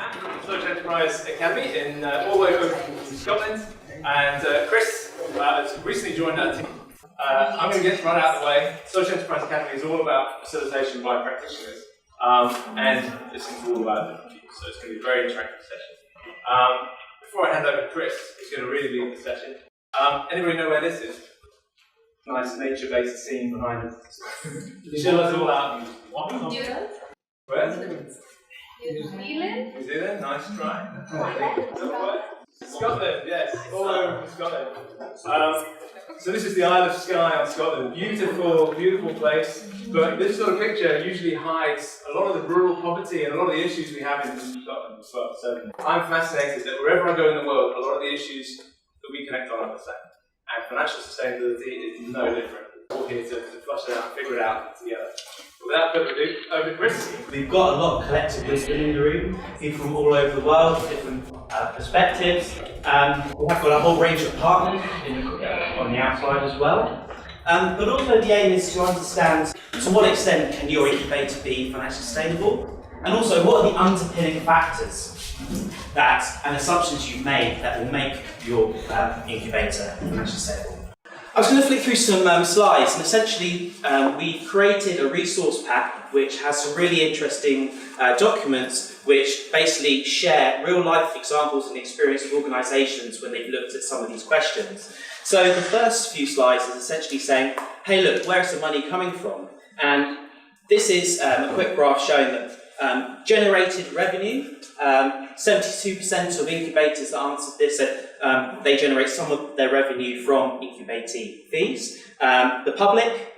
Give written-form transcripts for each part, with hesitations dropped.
Sam from the Fledge Enterprise Academy in all the way over from Scotland, and Chris has recently joined our team. I'm going to get right out of the way. Fledge Enterprise Academy is all about facilitation by practitioners, and this is all about different views, so it's going to be a very interactive session. Before I hand over to Chris, who's going to really lead the session, anybody know where this is? Nice nature-based scene behind us. Chill us all out. New Zealand? Where? New Zealand? New Zealand, nice try. Scotland, yes, all over from Scotland. So this is the Isle of Skye on Scotland. Beautiful, beautiful place. But this sort of picture usually hides a lot of the rural poverty and a lot of the issues we have in Scotland as well. So I'm fascinated that wherever I go in the world, a lot of the issues that we connect on are the same. And financial sustainability is no different. We're all here to flush it out and figure it out together. Without further ado, over to Chris. We've got a lot of collective wisdom in the room, people from all over the world, different perspectives. We have got a whole range of partners on the outside as well. But also the aim is to understand to what extent can your incubator be financially sustainable, and also what are the underpinning factors that and assumptions you've made that will make your incubator financially sustainable. I was going to flick through some slides, and essentially we created a resource pack which has some really interesting documents which basically share real-life examples and experience of organisations when they've looked at some of these questions. So the first few slides is essentially saying, hey look, where's the money coming from? And this is a quick graph showing that generated revenue, 72% of incubators that answered this said they generate some of their revenue from incubating fees. The public,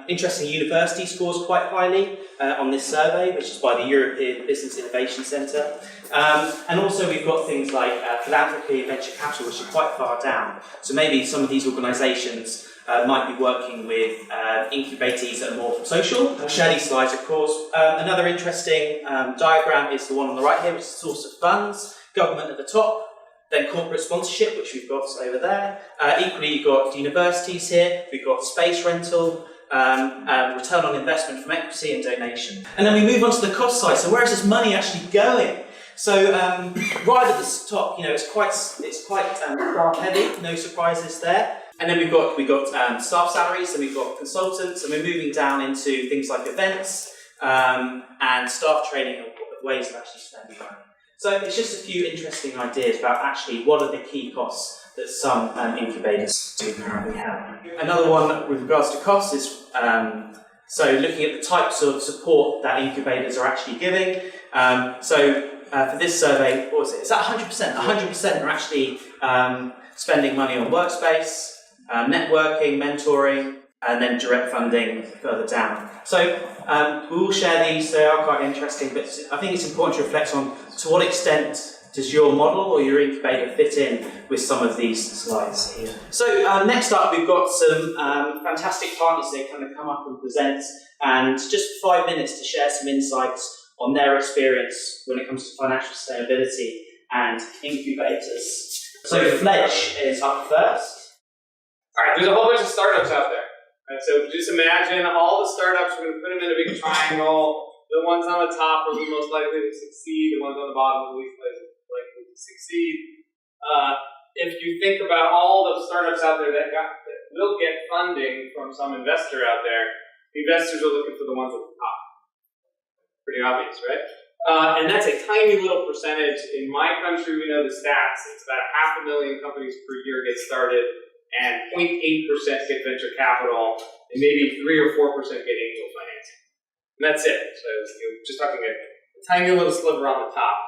interesting, university scores quite highly on this survey, which is by the European Business Innovation Centre. And also we've got things like philanthropy and venture capital, which are quite far down. So maybe some of these organisations might be working with incubatees that are more social. I'll share these slides, of course. Another interesting diagram is the one on the right here, which is the source of funds, government at the top, then corporate sponsorship, which we've got over there. Equally, you've got universities here, we've got space rental, return on investment from equity and donation. And then we move on to the cost side. So where is this money actually going? So right at the top, it's quite staff heavy, no surprises there. And then we've got staff salaries, and we've got consultants, and we're moving down into things like events and staff training of ways of actually spending money. So it's just a few interesting ideas about actually what are the key costs that some incubators do currently have. Another one with regards to costs is so looking at the types of support that incubators are actually giving. For this survey, what was it? Is that 100%? 100% are actually spending money on workspace, networking, mentoring, and then direct funding further down. So we will share these, they are quite interesting, but I think it's important to reflect on to what extent does your model or your incubator fit in with some of these slides here. So next up we've got some fantastic partners that kind of come up and present, and just 5 minutes to share some insights on their experience when it comes to financial sustainability and incubators. So Fledge is up first. Alright, there's a whole bunch of startups out there. Right, so just imagine all the startups, we're going to put them in a big triangle. The ones on the top are the most likely to succeed, the ones on the bottom are the least likely to succeed. If you think about all the startups out there that will get funding from some investor out there, investors are looking for the ones at the top. Pretty obvious, right? And that's a tiny little percentage. In my country, we know the stats. It's about 500,000 companies per year get started, and 0.8% get venture capital, and maybe 3 or 4% get angel financing. And that's it. So you're just talking a tiny little sliver on the top.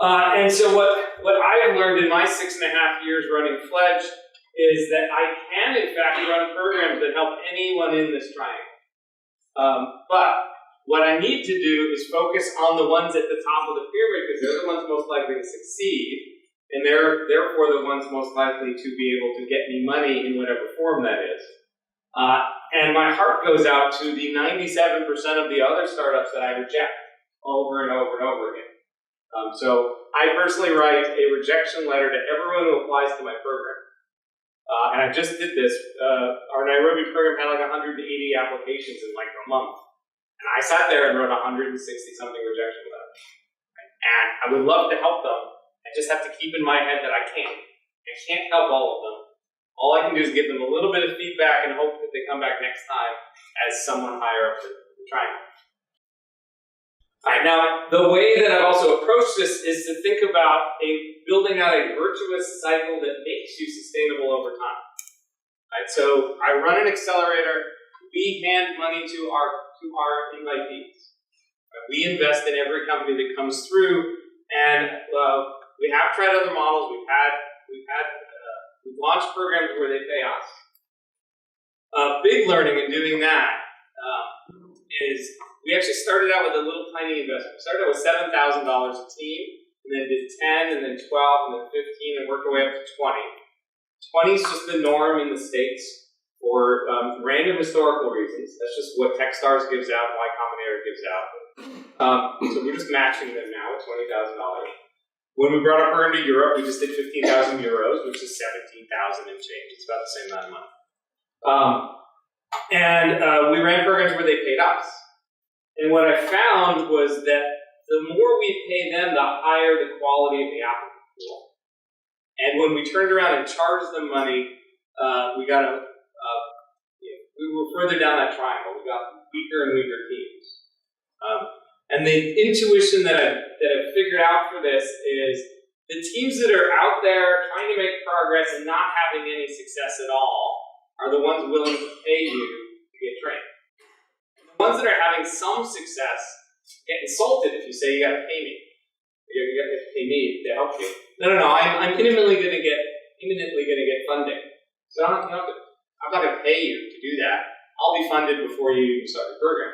And so what I have learned in my 6.5 years running Fledge is that I can, in fact, run programs that help anyone in this triangle. But what I need to do is focus on the ones at the top of the pyramid, because they're the ones most likely to succeed, and they're therefore the ones most likely to be able to get me money in whatever form that is. And my heart goes out to the 97% of the other startups that I reject over and over and over again. So I personally write a rejection letter to everyone who applies to my program. And I just did this. Our Nairobi program had like 180 applications in like a month. And I sat there and wrote 160-something rejection letters. Right? And I would love to help them. I just have to keep in my head that I can't help all of them. All I can do is give them a little bit of feedback and hope that they come back next time as someone higher up the triangle. All right, now, the way that I've also approached this is to think about building out a virtuous cycle that makes you sustainable over time. All right, so I run an accelerator. We hand money to our invitees. We invest in every company that comes through, and we have tried other models. We've launched programs where they pay us. Big learning in doing that is we actually started out with a little tiny investment. We started out with $7,000 a team, and then did 10, and then 12, and then 15, and worked our way up to 20. 20 is just the norm in the States for random historical reasons. That's just what Techstars gives out, Y Combinator gives out. So we're just matching them now at $20,000. When we brought our program to Europe, we just did 15,000 euros, which is 17,000 and change. It's about the same amount of money. We ran programs where they paid us. And what I found was that the more we pay them, the higher the quality of the applicant pool. And when we turned around and charged them money, we were further down that triangle. We got weaker and weaker teams. And the intuition that I've figured out for this is the teams that are out there trying to make progress and not having any success at all are the ones willing to pay you to get trained. And the ones that are having some success get insulted if you say you got to pay me. You got to pay me to help you. No. I'm imminently going to get funding. So I'm not going to pay you to do that. I'll be funded before you even start the program.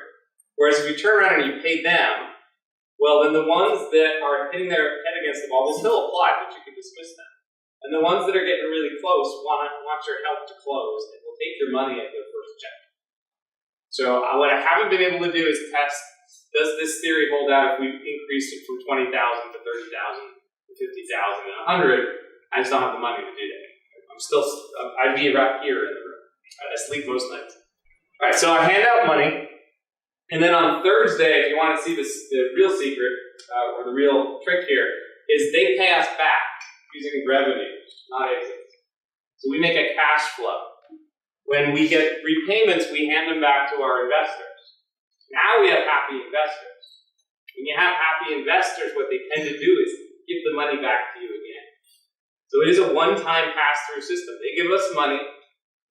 Whereas if you turn around and you pay them, well, then the ones that are hitting their head against the wall will still apply, but you can dismiss them. And the ones that are getting really close want your help to close, and will take your money at their first check. So what I haven't been able to do is test, does this theory hold out if we increase it from 20,000 to 30,000 to 50,000 and 100? I just don't have the money to do that. I'd be right here in the room. I sleep most nights. All right, so I hand out money, and then on Thursday, if you want to see the real secret, or the real trick here, is they pay us back using revenue, not exits. So we make a cash flow. When we get repayments, we hand them back to our investors. Now we have happy investors. When you have happy investors, what they tend to do is give the money back to you again. So it is a one-time pass-through system. They give us money,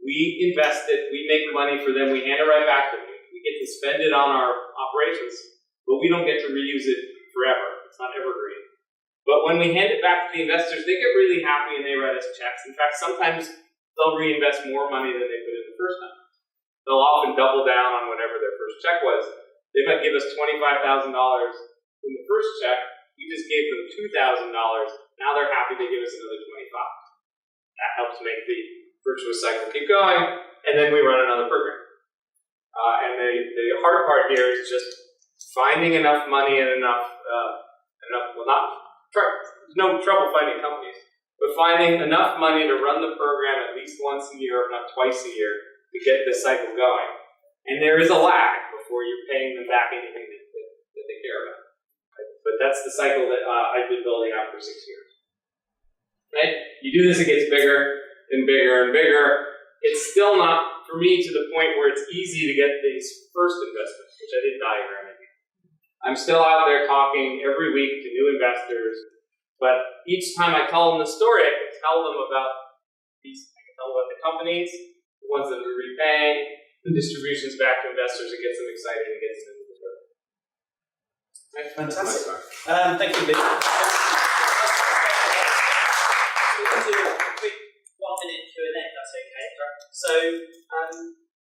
we invest it, we make money for them, we hand it right back to them. We get to spend it on our operations, but we don't get to reuse it forever. It's not evergreen. But when we hand it back to the investors, they get really happy and they write us checks. In fact, sometimes they'll reinvest more money than they put in the first time. They'll often double down on whatever their first check was. They might give us $25,000 in the first check. We just gave them $2,000. Now they're happy to give us another $25,000. That helps make the virtuous cycle keep going, and then we run another program. And the hard part here is just finding enough money and there's no trouble finding companies, but finding enough money to run the program at least once a year, if not twice a year, to get this cycle going. And there is a lag before you're paying them back anything that they care about. Right? But that's the cycle that I've been building out for 6 years. Right? You do this, it gets bigger and bigger and bigger. It's still not, for me, to the point where it's easy to get these first investments, which I did diagram in here. I'm still out there talking every week to new investors, but each time I tell them the story, I can tell them about the companies, the ones that are repaying, the distributions back to investors. It gets them excited and gets them into the program. Right, fantastic. Thank you, Lee. We'll do a quick 1-minute Q&A, if that's okay. So,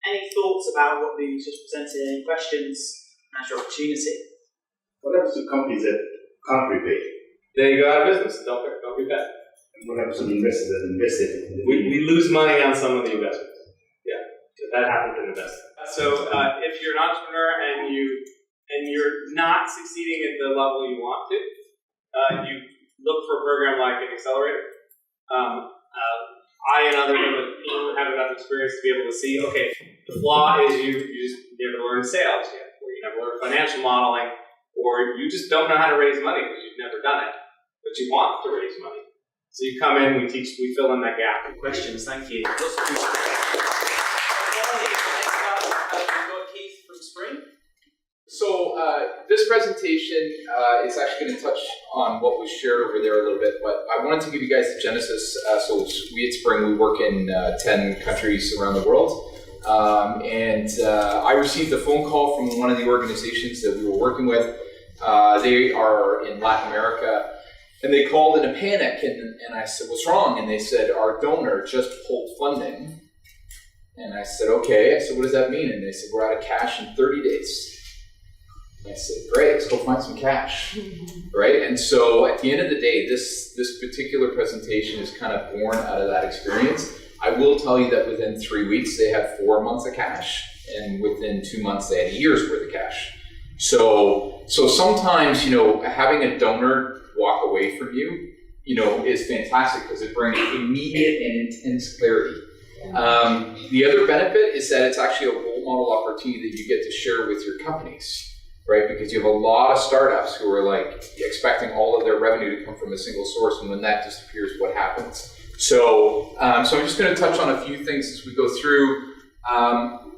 any thoughts about what we just presented? Any questions? Now's your opportunity. What happens to companies that can't repay? They go out of business. Don't repay. And what happens to the investors that invested? We lose money on some of the investments. Yeah, if that happens in investing. So if you're an entrepreneur and you're not succeeding at the level you want to, you look for a program like an Accelerator. I and others who have enough experience to be able to see, okay, the flaw is you never learn sales yet, or you never learn financial modeling, or you just don't know how to raise money because you've never done it, but you want to raise money. So you come in, we fill in that gap. Questions, thank you. Okay, next up, we've got Keith from Spring. So this presentation is actually going to touch on what was shared over there a little bit, but I wanted to give you guys the genesis. So we at Spring, we work in 10 countries around the world. And I received a phone call from one of the organizations that we were working with. They are in Latin America, and they called in a panic, and I said, what's wrong? And they said, our donor just pulled funding. And I said, okay. I said, what does that mean? And they said, we're out of cash in 30 days. And I said, great, let's go find some cash, right? And so at the end of the day, this particular presentation is kind of born out of that experience. I will tell you that within 3 weeks, they had 4 months of cash, and within 2 months, they had a year's worth of cash. So sometimes, having a donor walk away from you, is fantastic because it brings immediate and intense clarity. The other benefit is that it's actually a role model opportunity that you get to share with your companies, right? Because you have a lot of startups who are like expecting all of their revenue to come from a single source, and when that disappears, what happens? So I'm just going to touch on a few things as we go through.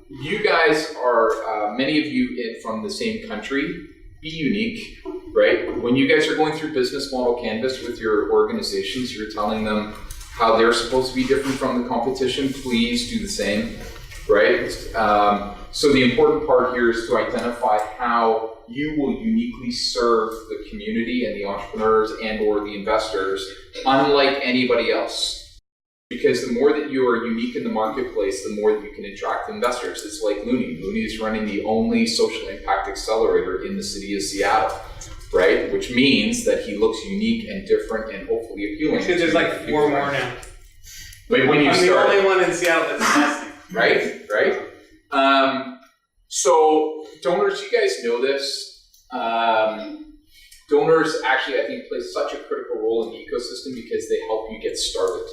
You guys are, many of you from the same country. Be unique, right? When you guys are going through business model canvas with your organizations, you're telling them how they're supposed to be different from the competition. Please do the same, right? So the important part here is to identify how you will uniquely serve the community and the entrepreneurs and or the investors unlike anybody else. Because the more that you are unique in the marketplace, the more that you can attract investors. It's like Luni. Luni is running the only social impact accelerator in the city of Seattle, right? Which means that he looks unique and different and hopefully appealing. Actually, there's like 4 more now. But when you I'm start, the only one in Seattle that's investing. right? So donors, you guys know this. Donors actually, I think, play such a critical role in the ecosystem because they help you get started.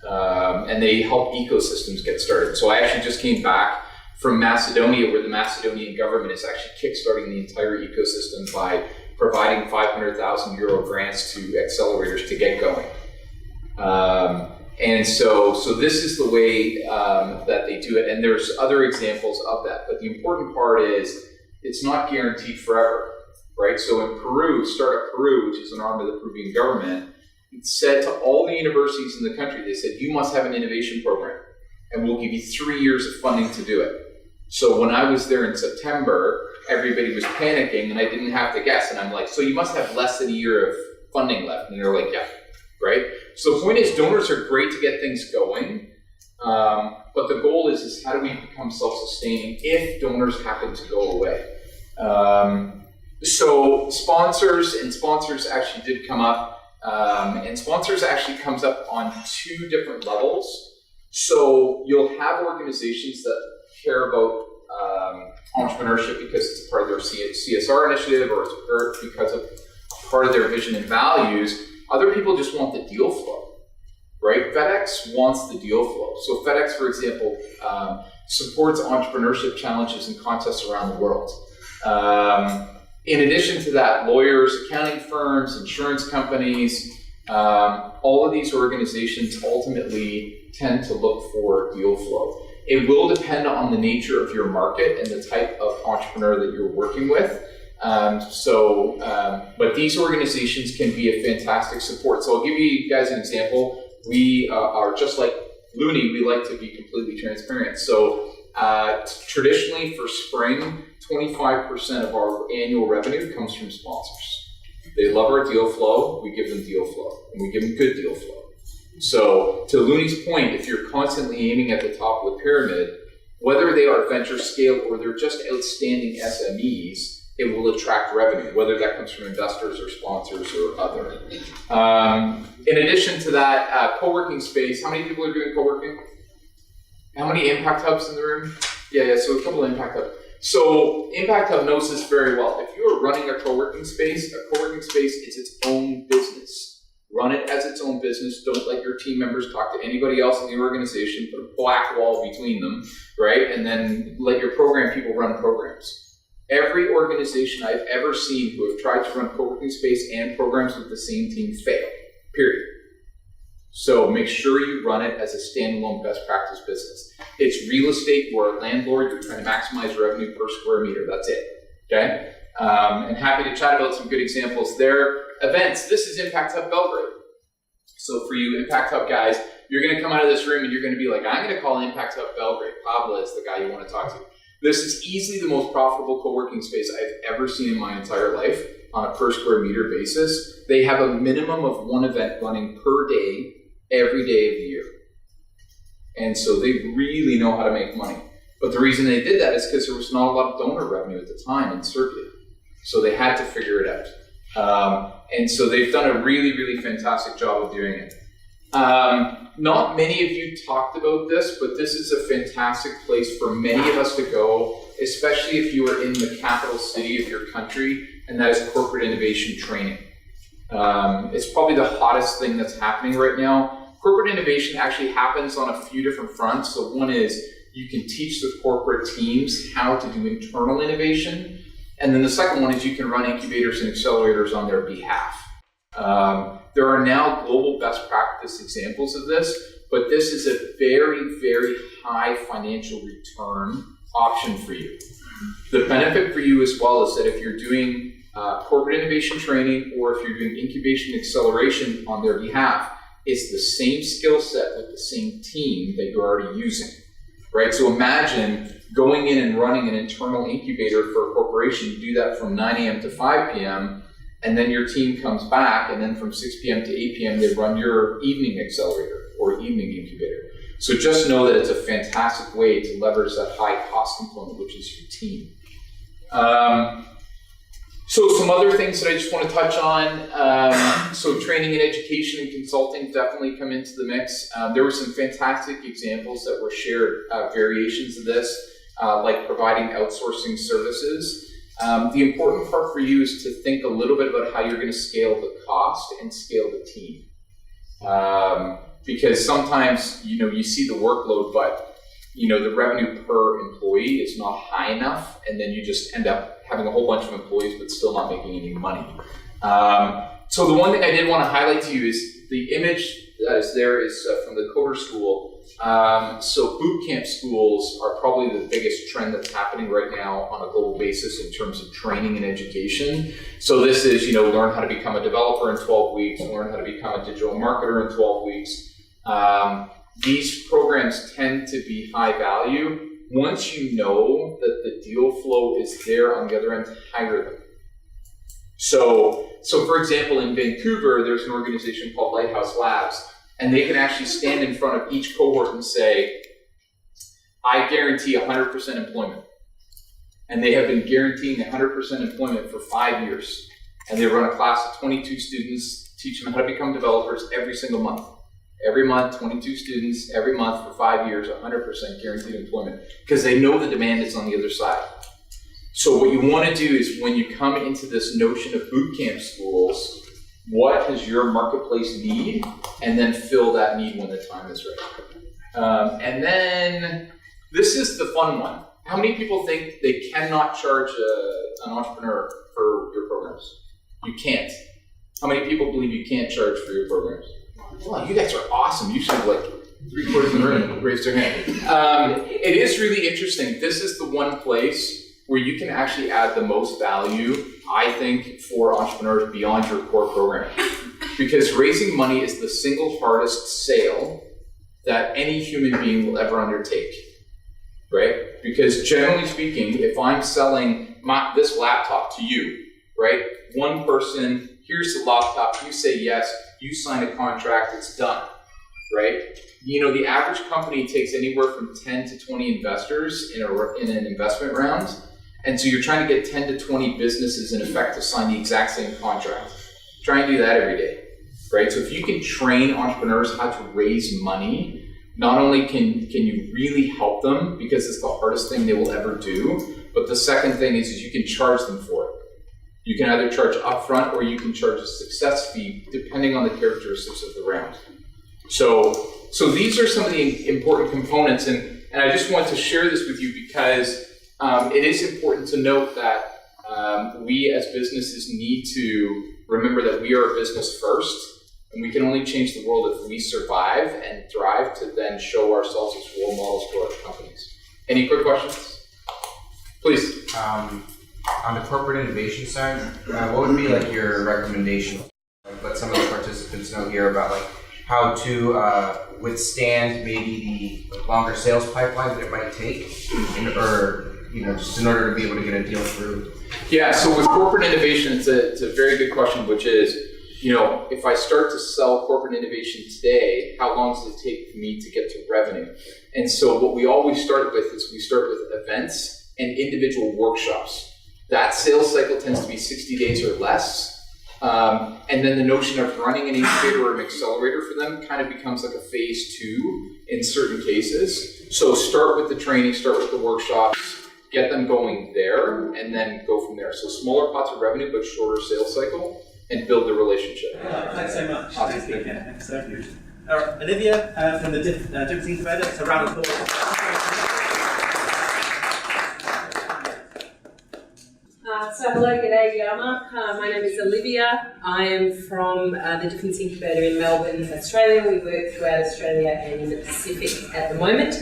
And they help ecosystems get started. So I actually just came back from Macedonia, where the Macedonian government is actually kickstarting the entire ecosystem by providing €500,000 grants to accelerators to get going. And so this is the way that they do it. And there's other examples of that. But the important part is it's not guaranteed forever, right? So in Peru, Startup Peru, which is an arm of the Peruvian government, it said to all the universities in the country, they said, you must have an innovation program, and we'll give you 3 years of funding to do it. So when I was there in September, everybody was panicking, and I didn't have to guess. And I'm like, so you must have less than a year of funding left. And they're like, yeah, right? So the point is, donors are great to get things going, but the goal is how do we become self-sustaining if donors happen to go away? So sponsors actually did come up. And sponsors actually comes up on 2 different levels. So you'll have organizations that care about entrepreneurship because it's a part of their CSR initiative, or it's because of part of their vision and values. Other people just want the deal flow, right? FedEx wants the deal flow. So FedEx, for example, supports entrepreneurship challenges and contests around the world. In addition to that, lawyers, accounting firms, insurance companies, all of these organizations ultimately tend to look for deal flow. It will depend on the nature of your market and the type of entrepreneur that you're working with. But these organizations can be a fantastic support. So I'll give you guys an example. We are just like Luni, we like to be completely transparent. So traditionally for Spring, 25% of our annual revenue comes from sponsors. They love our deal flow, we give them deal flow, and we give them good deal flow. So to Luni's point, if you're constantly aiming at the top of the pyramid, whether they are venture scale or they're just outstanding SMEs, it will attract revenue, whether that comes from investors or sponsors or other. In addition to that, co-working space, how many people are doing co-working? How many impact hubs in the room? Yeah, so a couple of impact hubs. So Impact Hub knows this very well. If you are running a co-working space is its own business. Run it as its own business. Don't let your team members talk to anybody else in the organization. Put a black wall between them, right? And then let your program people run programs. Every organization I've ever seen who have tried to run co-working space and programs with the same team fail, period. So make sure you run it as a standalone best practice business. It's real estate, you're a landlord, you're trying to maximize revenue per square meter, that's it, okay? And happy to chat about some good examples there. Events, this is Impact Hub Belgrade. So for you Impact Hub guys, you're gonna come out of this room and you're gonna be like, I'm gonna call Impact Hub Belgrade. Pablo is the guy you wanna talk to. This is easily the most profitable co-working space I've ever seen in my entire life on a per square meter basis. They have a minimum of one event running per day, every day of the year. And so they really know how to make money. But the reason they did that is because there was not a lot of donor revenue at the time in Serbia. So they had to figure it out. And so they've done a really, really fantastic job of doing it. Not many of you talked about this, but this is a fantastic place for many of us to go, especially if you are in the capital city of your country, and that is corporate innovation training. It's probably the hottest thing that's happening right now. Corporate innovation actually happens on a few different fronts. So one is you can teach the corporate teams how to do internal innovation. And then the second one is you can run incubators and accelerators on their behalf. There are now global best practice examples of this, but this is a very, very high financial return option for you. The benefit for you as well is that if you're doing corporate innovation training or if you're doing incubation acceleration on their behalf, it's the same skill set with the same team that you're already using, right? So imagine going in and running an internal incubator for a corporation. You do that from 9 a.m. to 5 p.m., and then your team comes back, and then from 6 p.m. to 8 p.m. they run your evening accelerator or evening incubator. So just know that it's a fantastic way to leverage that high cost component, which is your team. So some other things that I just want to touch on. So training and education and consulting definitely come into the mix. There were some fantastic examples that were shared, variations of this, like providing outsourcing services. The important part for you is to think a little bit about how you're going to scale the cost and scale the team. Because sometimes, you see the workload, but the revenue per employee is not high enough, and then you just end up having a whole bunch of employees but still not making any money. So the one thing I did want to highlight to you is the image that is there is from the Coder School. So boot camp schools are probably the biggest trend that's happening right now on a global basis in terms of training and education. So this is, learn how to become a developer in 12 weeks, learn how to become a digital marketer in 12 weeks. These programs tend to be high value once you know that the deal flow is there on the other end to hire them. So for example, in Vancouver, there's an organization called Lighthouse Labs, and they can actually stand in front of each cohort and say, I guarantee 100% employment. And they have been guaranteeing 100% employment for 5 years. And they run a class of 22 students, teach them how to become developers every single month. Every month, 22 students, every month for 5 years, 100% guaranteed employment, because they know the demand is on the other side. So what you want to do is when you come into this notion of boot camp schools, what does your marketplace need? And then fill that need when the time is right. And then this is the fun one. How many people think they cannot charge an entrepreneur for your programs? You can't. How many people believe you can't charge for your programs? Well, you guys are awesome. You should have 3/4 of the room raise their hand. It is really interesting. This is the one place where you can actually add the most value, I think, for entrepreneurs beyond your core program. Because raising money is the single hardest sale that any human being will ever undertake, right? Because generally speaking, if I'm selling this laptop to you, right? One person, here's the laptop, you say yes, you sign a contract, it's done, right? The average company takes anywhere from 10 to 20 investors in an investment round. And so you're trying to get 10 to 20 businesses in effect to sign the exact same contract. Try and do that every day, right? So if you can train entrepreneurs how to raise money, not only can you really help them because it's the hardest thing they will ever do, but the second thing is you can charge them for it. You can either charge upfront or you can charge a success fee depending on the characteristics of the round. So these are some of the important components, and I just want to share this with you because it is important to note that we as businesses need to remember that we are a business first, and we can only change the world if we survive and thrive to then show ourselves as role models to our companies. Any quick questions? Please. On the corporate innovation side, what would be like your recommendation? Like, let some of the participants know here about like how to withstand maybe the longer sales pipeline that it might take, or just in order to be able to get a deal through. Yeah, so with corporate innovation, it's a very good question, which is, if I start to sell corporate innovation today, how long does it take for me to get to revenue? And so what we always start with is we start with events and individual workshops. That sales cycle tends to be 60 days or less. And then the notion of running an incubator or an accelerator for them kind of becomes like a phase 2 in certain cases. So start with the training, start with the workshops, get them going there, and then go from there. So smaller pots of revenue, but shorter sales cycle, and build the relationship. Thanks so much. Thanks so much. All right, Olivia from the Difference Incubator, so round of applause. So hello, g'day, Yama. My name is Olivia. I am from the Difference Incubator in Melbourne, Australia. We work throughout Australia and in the Pacific at the moment.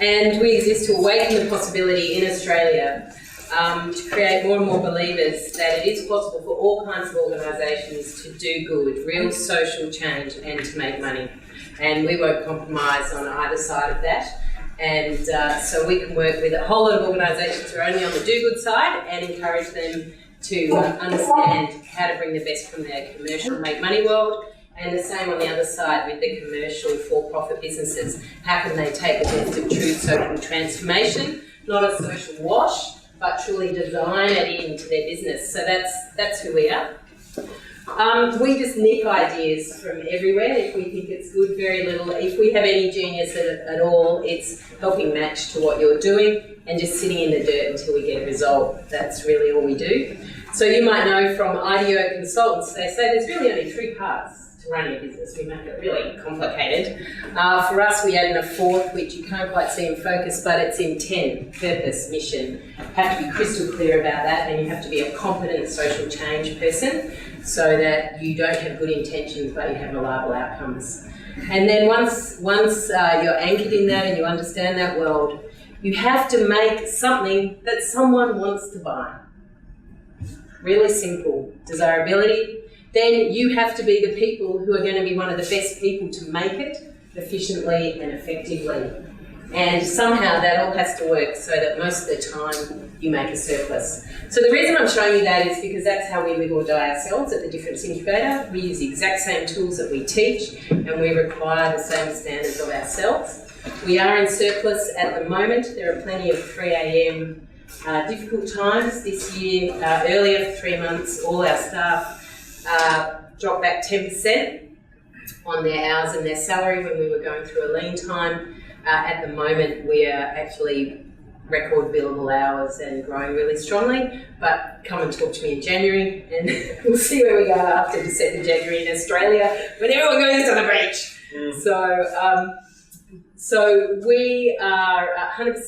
And we exist to awaken the possibility in Australia to create more and more believers that it is possible for all kinds of organisations to do good, real social change, and to make money. And we won't compromise on either side of that. And so we can work with a whole lot of organisations who are only on the do-good side and encourage them to understand how to bring the best from their commercial make money world, and the same on the other side with the commercial for-profit businesses. How can they take the best of true social transformation, not a social wash, but truly design it into their business. So that's who we are. We just nick ideas from everywhere. If we think it's good, very little. If we have any genius at all, it's helping match to what you're doing and just sitting in the dirt until we get a result. That's really all we do. So you might know from IDEO consultants, they say there's really only 3 parts to running a business. We make it really complicated. For us, we add in a 4th, which you can't quite see in focus, but it's intent, purpose, mission. You have to be crystal clear about that, and you have to be a competent social change person, so that you don't have good intentions but you have reliable outcomes. And then once you're anchored in that and you understand that world, you have to make something that someone wants to buy. Really simple. Desirability. Then you have to be the people who are going to be one of the best people to make it efficiently and effectively. And somehow that all has to work so that most of the time you make a surplus. So the reason I'm showing you that is because that's how we live or die ourselves at the Difference Incubator. We use the exact same tools that we teach, and we require the same standards of ourselves. We are in surplus at the moment. There are plenty of 3 a.m. Difficult times this year. Earlier for 3 months, all our staff dropped back 10% on their hours and their salary when we were going through a lean time. At the moment, we are actually record billable hours and growing really strongly, but come and talk to me in January and we'll see where we go after December, January in Australia when everyone goes on the beach. So we are 100%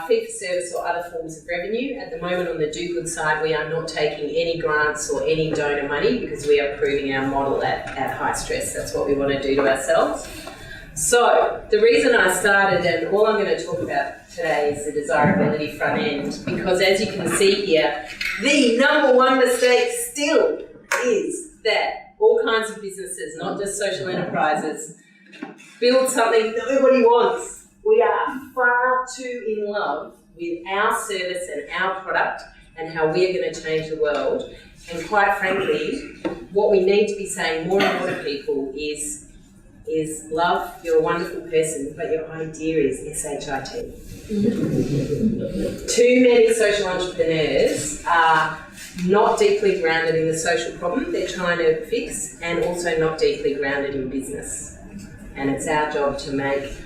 fee for service or other forms of revenue. At the moment on the do-good side, we are not taking any grants or any donor money because we are proving our model at high stress. That's what we want to do to ourselves. So the reason I started, and all I'm going to talk about today, is the desirability front end, because as you can see here, the number one mistake still is that all kinds of businesses, not just social enterprises, build something nobody wants. We are far too in love with our service and our product and how we're going to change the world. And quite frankly, what we need to be saying more and more to people is love, you're a wonderful person, but your idea is SHIT. Too many social entrepreneurs are not deeply grounded in the social problem they're trying to fix, and also not deeply grounded in business. And it's our job to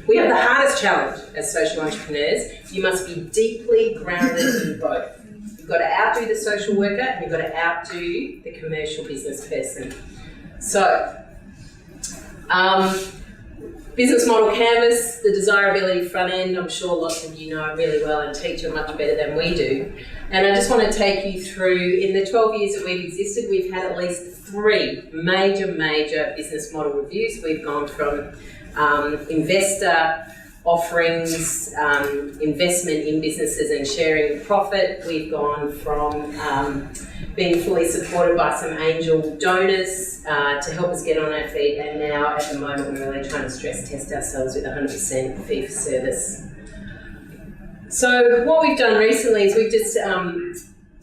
we have the hardest challenge as social entrepreneurs. You must be deeply grounded in both. You've got to outdo the social worker and you've got to outdo the commercial business person. So, Business model canvas, the desirability front end, I'm sure lots of you know it really well and teach it much better than we do. And I just want to take you through, in the 12 years that we've existed, we've had at least 3 major business model reviews. We've gone from investor offerings, investment in businesses and sharing profit. We've gone from being fully supported by some angel donors to help us get on our feet, and now at the moment we're really trying to stress test ourselves with 100% fee for service. So what we've done recently is we've just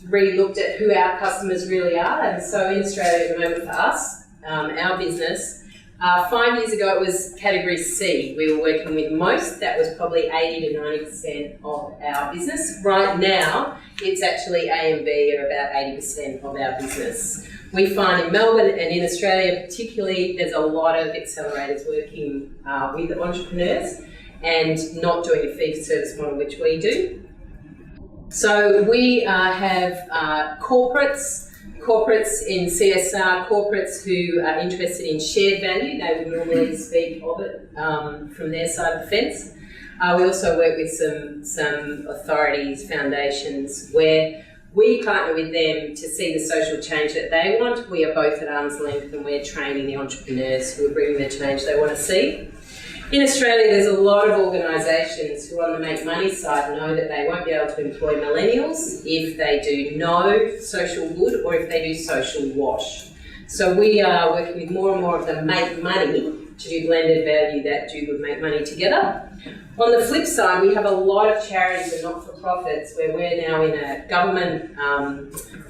re-looked at who our customers really are, and so in Australia at the moment for us, our business, 5 years ago it was category C. We were working with most. That was probably 80 to 90% of our business. Right now, it's actually A and B are about 80% of our business. We find in Melbourne and in Australia particularly, there's a lot of accelerators working with entrepreneurs and not doing a fee-for-service model, which we do. So we have corporates in CSR, corporates who are interested in shared value. They would normally speak of it from their side of the fence. We also work with some authorities, foundations, where we partner with them to see the social change that they want. We are both at arm's length and we're training the entrepreneurs who are bringing the change they want to see. In Australia, there's a lot of organisations who on the make money side know that they won't be able to employ millennials if they do no social good or if they do social wash. So we are working with more and more of the make money to do blended value that do good make money together. On the flip side, we have a lot of charities and not-for-profits where we're now in a government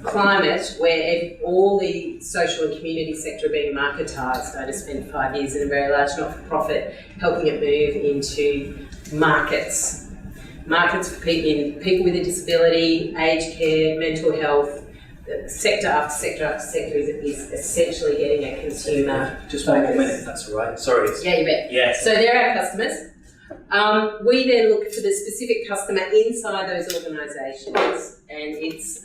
climate where all the social and community sector are being marketised. I just spent 5 years in a very large not-for-profit helping it move into markets. Markets for people with a disability, aged care, mental health. Sector after sector after sector is essentially getting a consumer. Just 1 more minute, that's all right. Sorry. Yeah, you bet. Yes. So they're our customers. We then look for the specific customer inside those organisations, and it's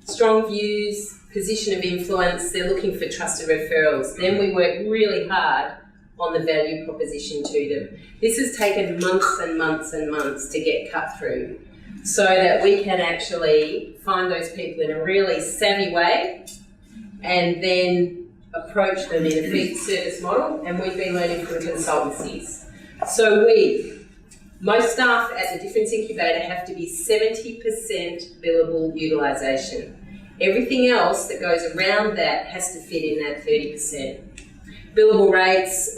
strong views, position of influence. They're looking for trusted referrals. Then we work really hard on the value proposition to them. This has taken months and months and months to get cut through, so that we can actually find those people in a really savvy way and then approach them in a fee-for-service model, and we've been learning from consultancies. So most staff at the Difference Incubator have to be 70% billable utilisation. Everything else that goes around that has to fit in that 30%. Billable rates,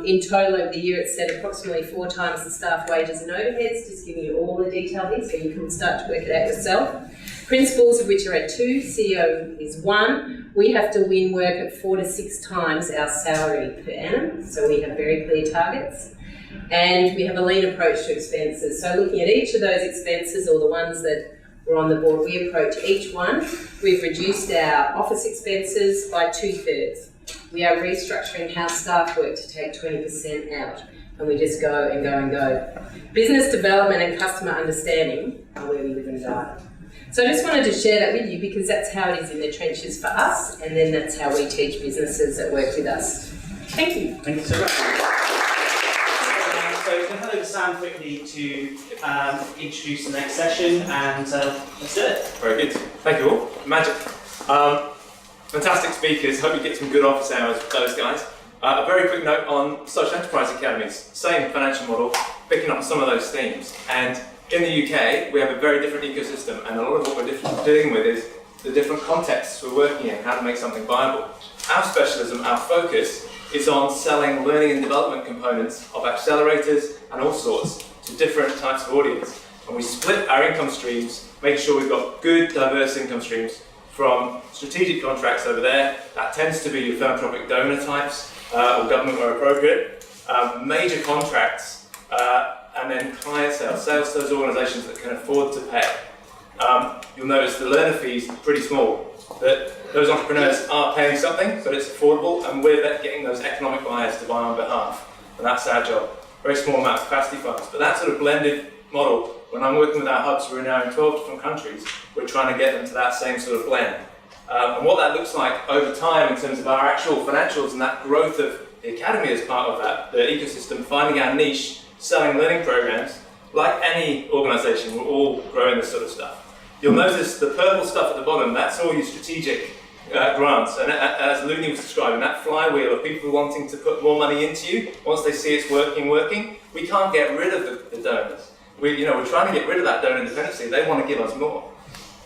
in total over the year it's set approximately 4 times the staff wages and overheads, just giving you all the detail here so you can start to work it out yourself. Principals, of which are at 2, CEO is 1. We have to win work at 4 to 6 times our salary per annum, so we have very clear targets. And we have a lean approach to expenses. So looking at each of those expenses, or the ones that were on the board, we approach each one. We've reduced our office expenses by 2/3. We are restructuring how staff work to take 20% out, and we just go and go and go. Business development and customer understanding are where we live and die. So I just wanted to share that with you because that's how it is in the trenches for us, and then that's how we teach businesses that work with us. Thank you. Thank you so much. So we're going to hand over to Sam quickly to introduce the next session, and let's do it. Very good. Thank you all. Magic. Fantastic speakers. Hope you get some good office hours with those guys. A very quick note on social enterprise academies. Same financial model, picking up some of those themes. And in the UK, we have a very different ecosystem, and a lot of what we're dealing with is the different contexts we're working in, how to make something viable. Our specialism, our focus, is on selling learning and development components of accelerators and all sorts to different types of audience. And we split our income streams, making sure we've got good, diverse income streams from strategic contracts over there. That tends to be your philanthropic donor types, or government where appropriate. Major contracts, and then client sales to those organisations that can afford to pay. You'll notice the learner fees are pretty small. That those entrepreneurs are paying something, but it's affordable, and we're getting those economic buyers to buy on behalf. And that's our job. Very small amount of capacity funds. But that sort of blended model, when I'm working with our hubs, we're now in 12 different countries, we're trying to get them to that same sort of blend. And what that looks like over time in terms of our actual financials and that growth of the academy is part of that, the ecosystem, finding our niche, selling learning programs. Like any organisation, we're all growing this sort of stuff. You'll notice the purple stuff at the bottom, that's all your strategic grants. And as Luni was describing, that flywheel of people wanting to put more money into you, once they see it's working, we can't get rid of the donors. We're trying to get rid of that donor dependency. They want to give us more.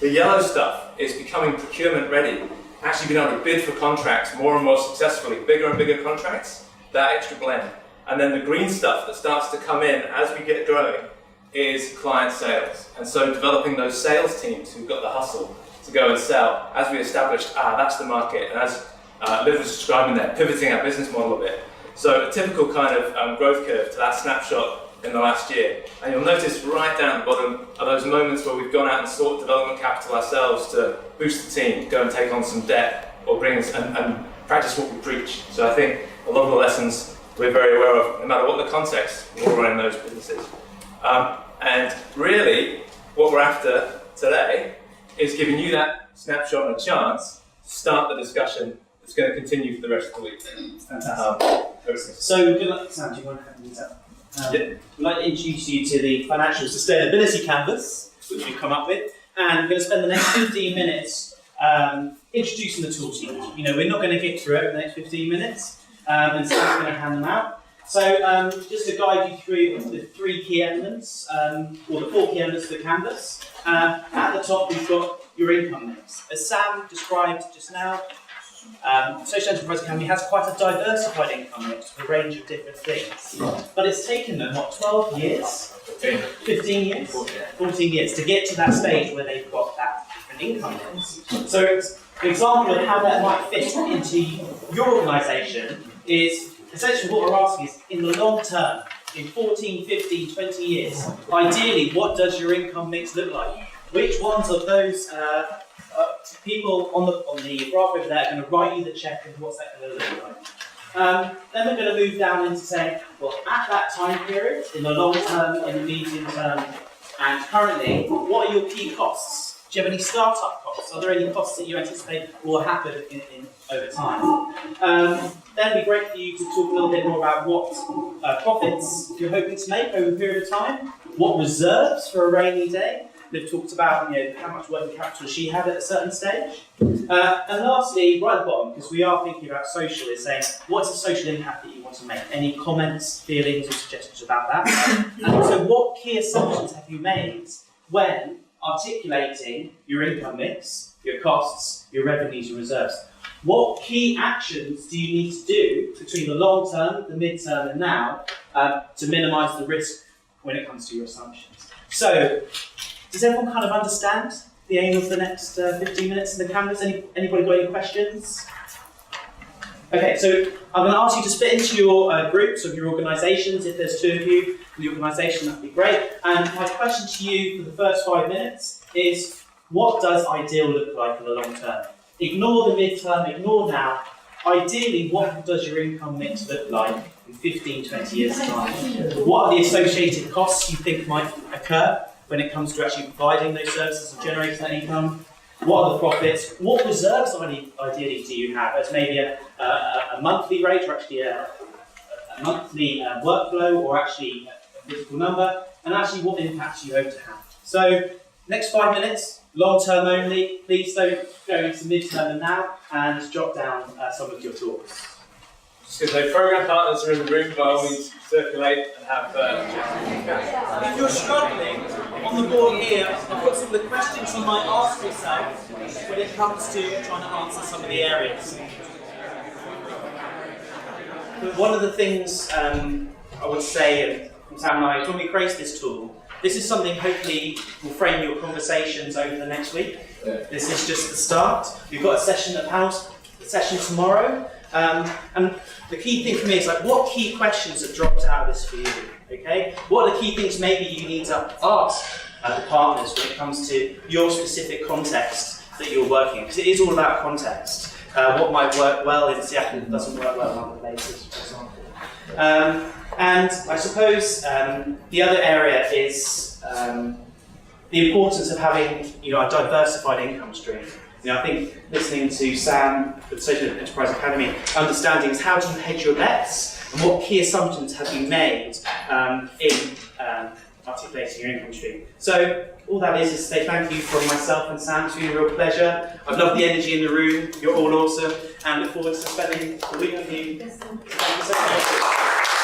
The yellow stuff is becoming procurement ready, actually being able to bid for contracts more and more successfully, bigger and bigger contracts, that extra blend. And then the green stuff that starts to come in as we get growing is client sales. And so developing those sales teams who've got the hustle to go and sell, as we established, that's the market. And as Liv was describing there, pivoting our business model a bit. So a typical kind of growth curve to that snapshot in the last year. And you'll notice right down the bottom are those moments where we've gone out and sought development capital ourselves to boost the team, go and take on some debt, or bring us and practice what we preach. So I think a lot of the lessons we're very aware of, no matter what the context, we're all running those businesses. And really, what we're after today is giving you that snapshot and a chance to start the discussion that's going to continue for the rest of the week. Fantastic. So, good luck, Sam. Do you want to have these up? I'd like to introduce you to the Financial Sustainability Canvas, which we've come up with, and we're going to spend the next 15 minutes introducing the tool to you. We're not going to get through it in the next 15 minutes, and Sam's going to hand them out. So, just to guide you through the 3 key elements, or the 4 key elements of the canvas. At the top, we've got your income mix. As Sam described just now, Social Enterprise Academy has quite a diversified income mix with a range of different things. But it's taken them, 12 years? 15 years? 14 years to get to that stage where they've got that different income mix. So, an example of how that might fit into your organisation is essentially what we're asking is, in the long term, in 14, 15, 20 years, ideally, what does your income mix look like? Which ones of those people on the graph over there are going to write you the check, and what's that going to look like? Then we're going to move down into saying, well, at that time period, in the long term, in the medium term, and currently, what are your key costs? Do you have any startup costs? Are there any costs that you anticipate will happen over time? Then it'd be great for you to talk a little bit more about what profits you're hoping to make over a period of time, what reserves for a rainy day. Liv talked about how much working capital she had at a certain stage. And lastly, right at the bottom, because we are thinking about social, is saying, what's the social impact that you want to make? Any comments, feelings, or suggestions about that? And also, what key assumptions have you made when articulating your income mix, your costs, your revenues, your reserves? What key actions do you need to do between the long term, the mid term, and now to minimise the risk when it comes to your assumptions? So, does everyone kind of understand the aim of the next 15 minutes in the canvas? Anybody got any questions? Okay, so I'm going to ask you to split into your groups of your organisations. If there's 2 of you in the organisation, that'd be great. And my question to you for the first 5 minutes is, what does ideal look like in the long term? Ignore the mid-term, ignore now. Ideally, what does your income mix look like in 15, 20 years' time? What are the associated costs you think might occur when it comes to actually providing those services and generating that income? What are the profits? What reserves ideally do you have as maybe a monthly rate, or actually a monthly workflow, or actually a physical number? And actually, what impacts you hope to have? So, next 5 minutes, long term only. Please don't go into mid-term and now, and jot down some of your thoughts. Just because the program partners are in the room, by all means, circulate and have If you're struggling, on the board here, I've got some of the questions you might ask yourself when it comes to trying to answer some of the areas. One of the things I would say, and Sam and I, when we create this tool, this is something hopefully will frame your conversations over the next week. This is just the start. We've got a session, a panel session tomorrow. And the key thing for me is what key questions have dropped out of this for you? Okay? What are the key things maybe you need to ask the partners when it comes to your specific context that you're working in? Because it is all about context. What might work well in Seattle doesn't work well in other places, for example. And I suppose the other area is the importance of having a diversified income stream. I think listening to Sam with the Social Enterprise Academy, understanding is how do you hedge your bets and what key assumptions have you made in articulating your income stream. So all that is to say thank you from myself and Sam. It's been a real pleasure. I've loved the energy in the room. You're all awesome, and look forward to spending the week with you. Thank you so much.